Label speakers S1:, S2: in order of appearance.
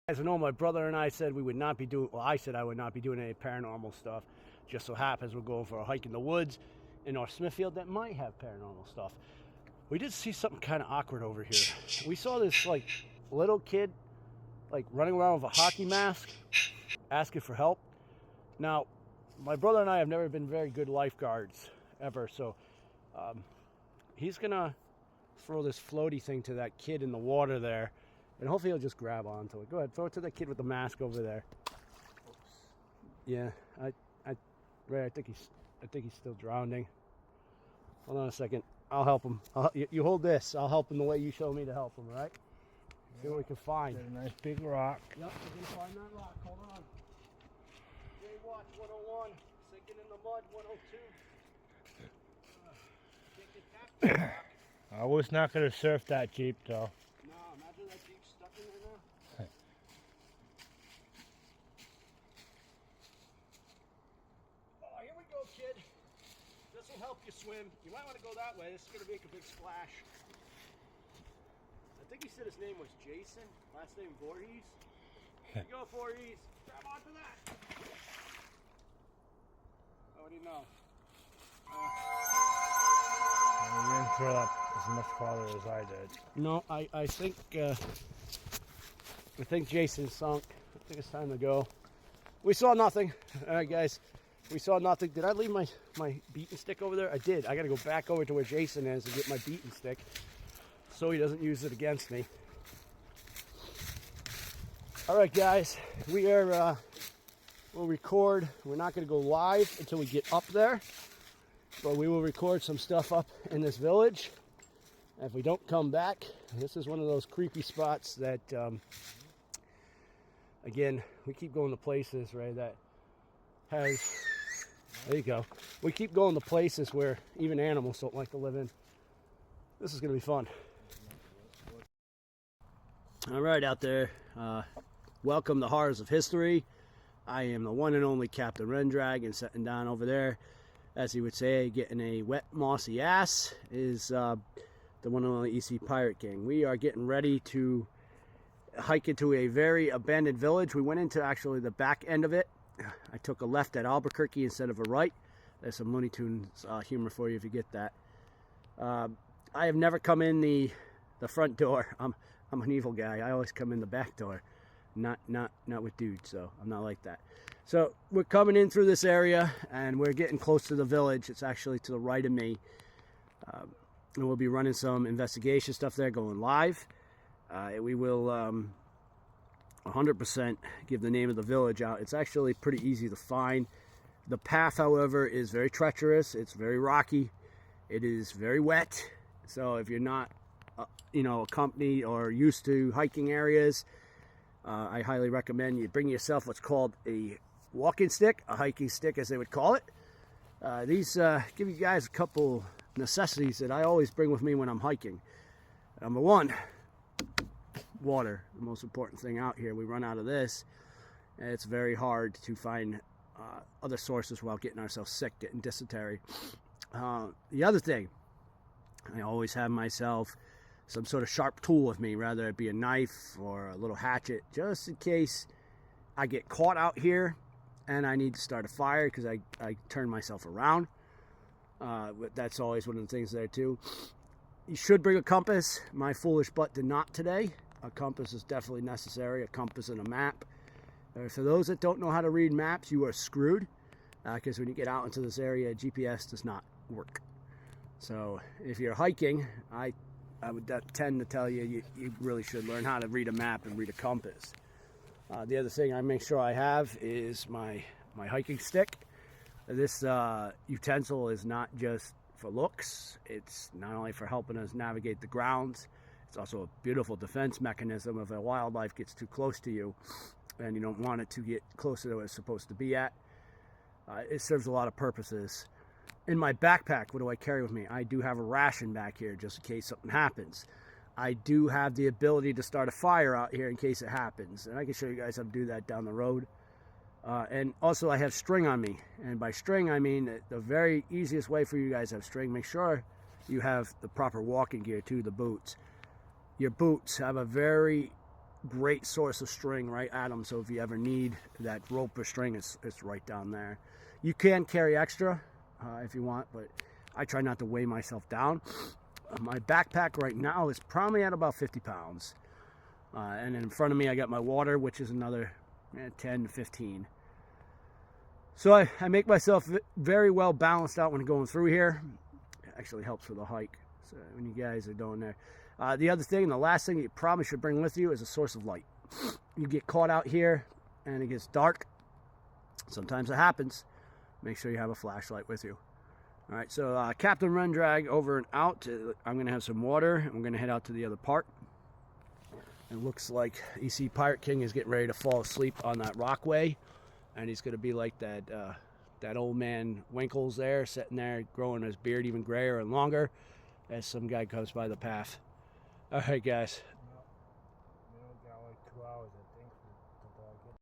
S1: As I know, my brother and I said we would not be doing, well, I said I would not be doing any paranormal stuff. Just so happens we're going for a hike in the woods in North Smithfield that might have paranormal stuff. We did see something kind of awkward over here. We saw this like little kid like running around with a hockey mask asking for help. Now, my brother and I have never been very good lifeguards ever, so he's gonna throw this floaty thing to that kid in the water there, and hopefully he'll just grab onto it. Go ahead, throw it to that kid with the mask over there. Yeah, I think he's still drowning. Hold on a second. I'll help him. You hold this. I'll help him the way you show me to help him, all right? See what we can find.
S2: Got a nice big rock.
S1: Yep, we're going to find that rock. Hold on. Watch 101. Sinking in the mud 102.
S2: I was not going to surf that Jeep, though.
S1: No, imagine that Jeep stuck in there now. Oh, here we go, kid. This will help you swim. You might want to go that way. This is going to make a big splash. I think he said his name was Jason. Last name Voorhees. Here you go, Voorhees. Grab onto that. What do you know?
S2: You didn't throw that as much farther as I did.
S1: No, I think Jason sunk. I think it's time to go. We saw nothing. All right, guys. We saw nothing. Did I leave my beating stick over there? I did. I got to go back over to where Jason is and get my beating stick so he doesn't use it against me. All right, guys. We are, we'll record. We're not going to go live until we get up there, but we will record some stuff up in this village. And if we don't come back, this is one of those creepy spots that, again, we keep going to places, right, that has... There you go. We keep going to places where even animals don't like to live in. This is going to be fun. All right, out there. Welcome to Horrors of History. I am the one and only Captain Rendragon, sitting down over there. As he would say, getting a wet, mossy ass is the one and only EC Pirate King. We are getting ready to hike into a very abandoned village. We went into actually the back end of it. I took a left at Albuquerque instead of a right. There's some Looney Tunes humor for you if you get that. I have never come in the front door. I'm an evil guy. I always come in the back door, not with dudes. So I'm not like that. So we're coming in through this area, and we're getting close to the village. It's actually to the right of me, and we'll be running some investigation stuff there, going live. We will 100% give the name of the village out. It's actually pretty easy to find. The path, however, is very treacherous. It's very rocky. It is very wet. So if you're not, accompanied or used to hiking areas, I highly recommend you bring yourself what's called a walking stick, a hiking stick as they would call it. These give you guys a couple necessities that I always bring with me when I'm hiking. Number one, water, the most important thing out here. We run out of this, and it's very hard to find other sources without getting ourselves sick, getting dysentery. The other thing, I always have myself some sort of sharp tool with me, whether it be a knife or a little hatchet, just in case I get caught out here and I need to start a fire because I turn myself around. That's always one of the things there too. You should bring a compass. My foolish butt did not today. A compass is definitely necessary, a compass and a map. For those that don't know how to read maps, you are screwed, because when you get out into this area, GPS does not work. So if you're hiking, I would tend to tell you, you really should learn how to read a map and read a compass. The other thing I make sure I have is my hiking stick. This utensil is not just for looks. It's not only for helping us navigate the grounds, it's also a beautiful defense mechanism if a wildlife gets too close to you and you don't want it to get closer to where it's supposed to be at. It serves a lot of purposes. In my backpack, what do I carry with me? I do have a ration back here just in case something happens. I do have the ability to start a fire out here in case it happens, and I can show you guys how to do that down the road. And also I have string on me, and by string I mean the very easiest way for you guys to have string. Make sure you have the proper walking gear too, the boots. Your boots have a very great source of string right at them. So if you ever need that rope or string, it's right down there. You can carry extra if you want, but I try not to weigh myself down. My backpack right now is probably at about 50 pounds. And in front of me, I got my water, which is another 10 to 15. So I make myself very well balanced out when going through here. It actually helps with the hike. So when you guys are doing there. The other thing, the last thing you probably should bring with you is a source of light. You get caught out here and it gets dark. Sometimes it happens. Make sure you have a flashlight with you. All right, so Captain Rendrag over and out. I'm going to have some water, and we're going to head out to the other part. It looks like you see Pirate King is getting ready to fall asleep on that rockway, and he's going to be like that old man Winkles there, sitting there, growing his beard even grayer and longer as some guy comes by the path. All right, guys.
S2: We only got like 2 hours, I think, until I get